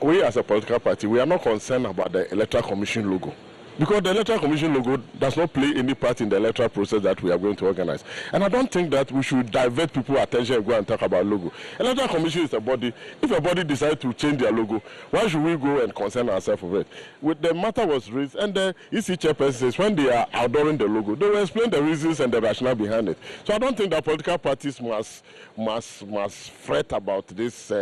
We as a political party, we are not concerned about the Electoral Commission logo. Because the Electoral Commission logo does not play any part in the electoral process that we are going to organize. And I don't think that we should divert people's attention and go and talk about logo. Electoral Commission is a body. If a body decides to change their logo, why should we go and concern ourselves with it? The matter was raised, and the EC chairperson says when they are outdooring the logo, they will explain the reasons and the rationale behind it. So I don't think that political parties must fret about this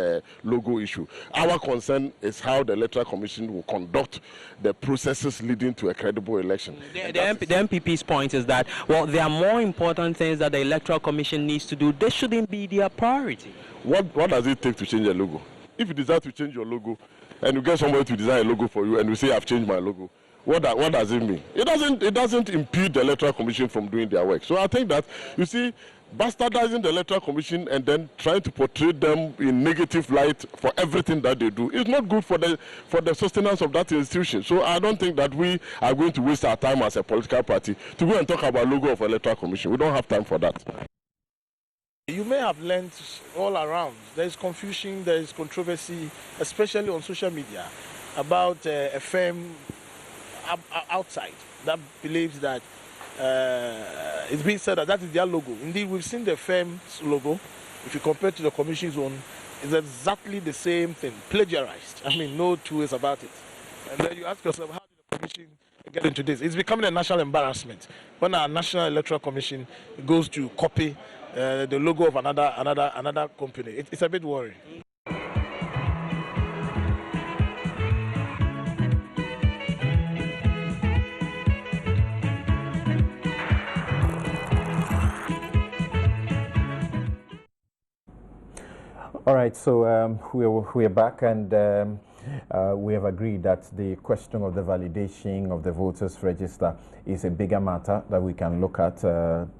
logo issue. Our concern is how the Electoral Commission will conduct the processes leading to a credible election. The MPP's point is that, well, there are more important things that the Electoral Commission needs to do. This shouldn't be their priority. What does it take to change a logo? If you decide to change your logo and you get somebody to design a logo for you and you say, I've changed my logo, what does it mean? It doesn't impede the Electoral Commission from doing their work. So I think that, you see, bastardizing the Electoral Commission and then trying to portray them in negative light for everything that they do is not good for the sustenance of that institution. So I don't think that we are going to waste our time as a political party to go and talk about logo of Electoral Commission. We don't have time for that. You may have learned all around. There is confusion, there is controversy, especially on social media, about a firm outside that believes that it's being said that is their logo. Indeed, we've seen the firm's logo. If you compare it to the Commission's own, it's exactly the same thing, plagiarized. I mean, no two ways about it. And then you ask yourself, how did the Commission get into this? It's becoming a national embarrassment when our National Electoral Commission goes to copy the logo of another company. It's a bit worrying. All right, so we are back, and we have agreed that the question of the validation of the voters register is a bigger matter that we can look at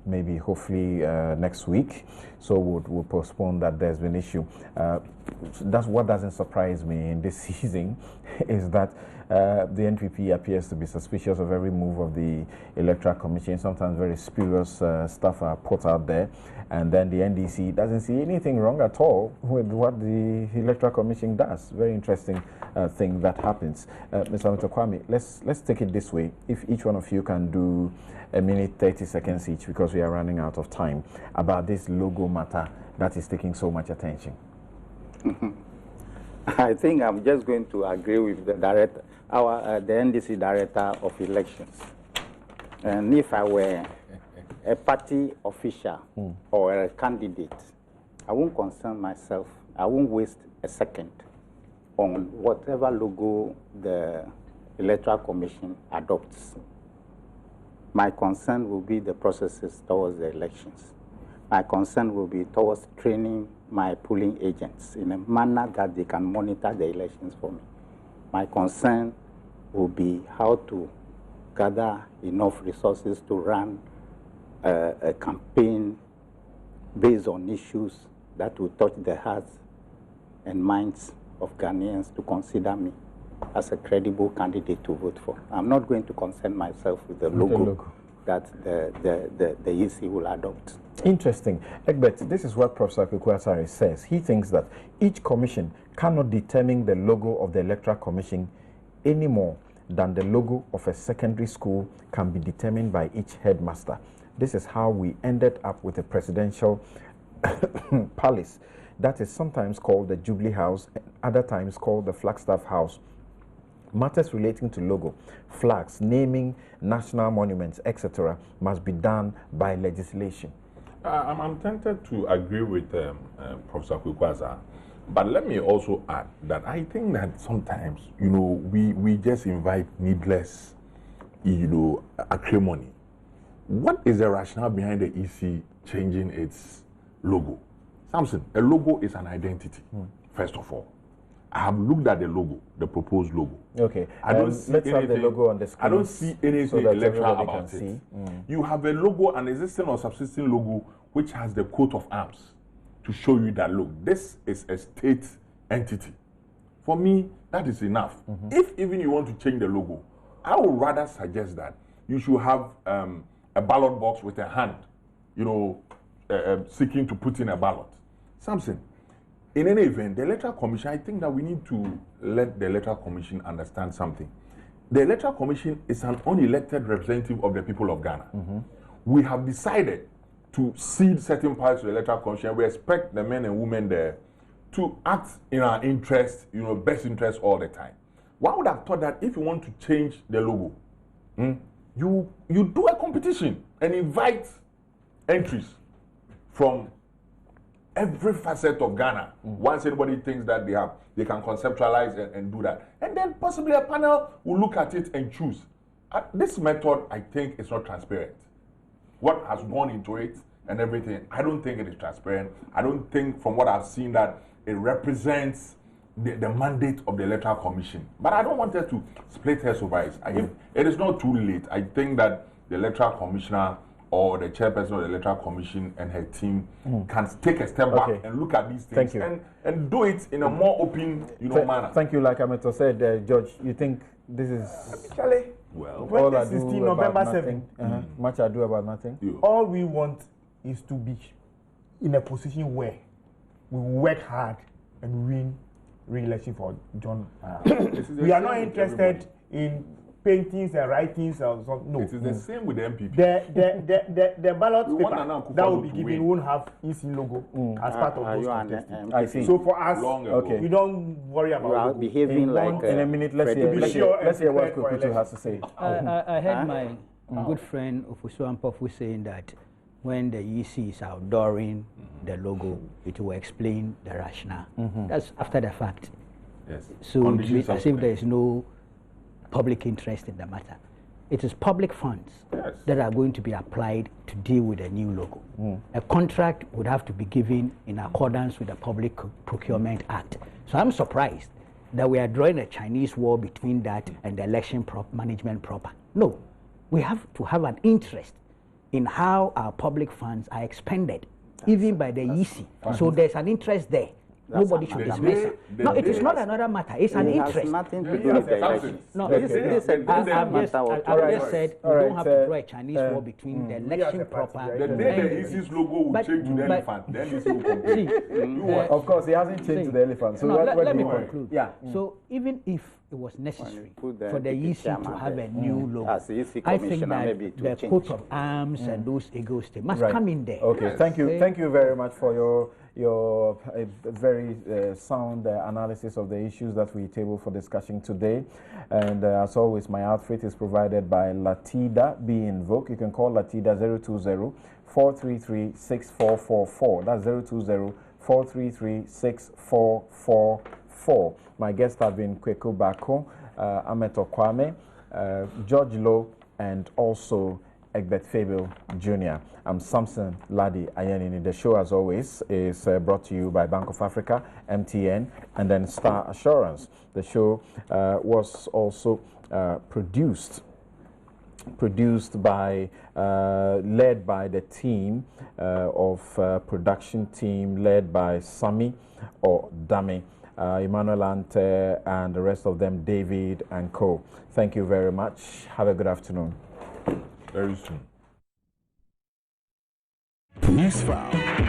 maybe hopefully next week. So we'll postpone that. There's been an issue. That's what doesn't surprise me in this season is that the NPP appears to be suspicious of every move of the Electoral Commission. Sometimes very spurious stuff are put out there, and then the NDC doesn't see anything wrong at all with what the Electoral Commission does. Very interesting thing that happens. Mr. Kwame, let's take it this way. If each one of you can do a minute 30 seconds each, because we are running out of time, about this logo matter that is taking so much attention. I think I'm just going to agree with the director, the NDC director of elections. And if I were a party official or a candidate, I won't concern myself. I won't waste a second on whatever logo the Electoral Commission adopts. My concern will be the processes towards the elections. My concern will be towards training my polling agents in a manner that they can monitor the elections for me. My concern will be how to gather enough resources to run a campaign based on issues that will touch the hearts and minds of Ghanaians to consider me as a credible candidate to vote for. I'm not going to concern myself with the logo that the EC will adopt. Interesting. Egbert, this is what Professor Kukwasari says. He thinks that each commission cannot determine the logo of the Electoral Commission any more than the logo of a secondary school can be determined by each headmaster. This is how we ended up with a presidential palace that is sometimes called the Jubilee House, and other times called the Flagstaff House. Matters relating to logo, flags, naming national monuments, etc. must be done by legislation. I'm tempted to agree with Professor Kwekwaza, but let me also add that I think that sometimes, we just invite needless, acrimony. What is the rationale behind the EC changing its logo? Samson, a logo is an identity, first of all. I have looked at the logo, the proposed logo. Okay, I don't see let's anything, have the logo on the screen. I don't see anything so that electoral about it. See. You have a logo, an existing or subsisting logo, which has the coat of arms to show you that, look, this is a state entity. For me, that is enough. If even you want to change the logo, I would rather suggest that you should have a ballot box with a hand, seeking to put in a ballot. Something. in any event, the Electoral Commission, I think that we need to let the Electoral Commission understand something. The Electoral Commission is an unelected representative of the people of Ghana. We have decided to cede certain parts to the Electoral Commission. We expect the men and women there to act in our interest, best interest all the time. One would have thought that if you want to change the logo, you do a competition and invite entries from every facet of Ghana. Once anybody thinks that they can conceptualize and do that, and then possibly a panel will look at it and choose. This method, I think, is not transparent. What has gone into it and everything, I don't think it is transparent. I don't think, from what I've seen, that it represents the mandate of the Electoral Commission. But I don't want us to split hairs over it. It is not too late. I think that the Electoral Commissioner or the chairperson of the Electoral Commission and her team can take a step back and look at these things and do it in a more open manner. Thank you. Like Ameto said, George, you think this is... Actually, well, 2016, November 7th. Much ado about nothing. All we want is to be in a position where we work hard and win re-election for John. We are not interested in paintings and writings or something. No. It is the same with the MPP. The ballot paper that will be given won't have EC logo as part of those contests. I see. So for us, we don't worry about You are behaving like in a minute. Let's hear what Kukutu has to say. I heard my good friend Ofusu Ampofu saying that when the EC is outdooring the logo, it will explain the rationale. That's after the fact. Yes. So as if there is no public interest in the matter. It is public funds that are going to be applied to deal with a new logo. A contract would have to be given in accordance with the Public Procurement Act. So I'm surprised that we are drawing a Chinese wall between that and the election management proper. No, we have to have an interest in how our public funds are expended, even by the EC. So there's an interest there. Nobody should dismiss it. No, it is not another matter. It's an interest. It has nothing to do with the election. No, I've just said we don't have to draw a Chinese wall between the election proper. The day the EC's logo will change to the elephant, then EC will complain. Of course, he hasn't changed to the elephant. So let me conclude. Yeah. So even if it was necessary for the EC to have a new logo, I think that the coat of arms and those egos must come in there. Okay, thank you very much for your very sound analysis of the issues that we table for discussion today. And as always, my outfit is provided by Latida. Be in Vogue. You can call Latida 020-433-6444. That's 020-433-6444. My guests have been Kweku Bako, Ameto Kwame, George Lowe, and also Egbert Fabel Jr. I'm Samson Ladi Ayenini. The show, as always, is brought to you by Bank of Africa, MTN, and then Star Assurance. The show was also produced by, led by the team production team led by Sami or Dami, Emmanuel Ante, and the rest of them, David and co. Thank you very much. Have a good afternoon. Very soon. Newsfile.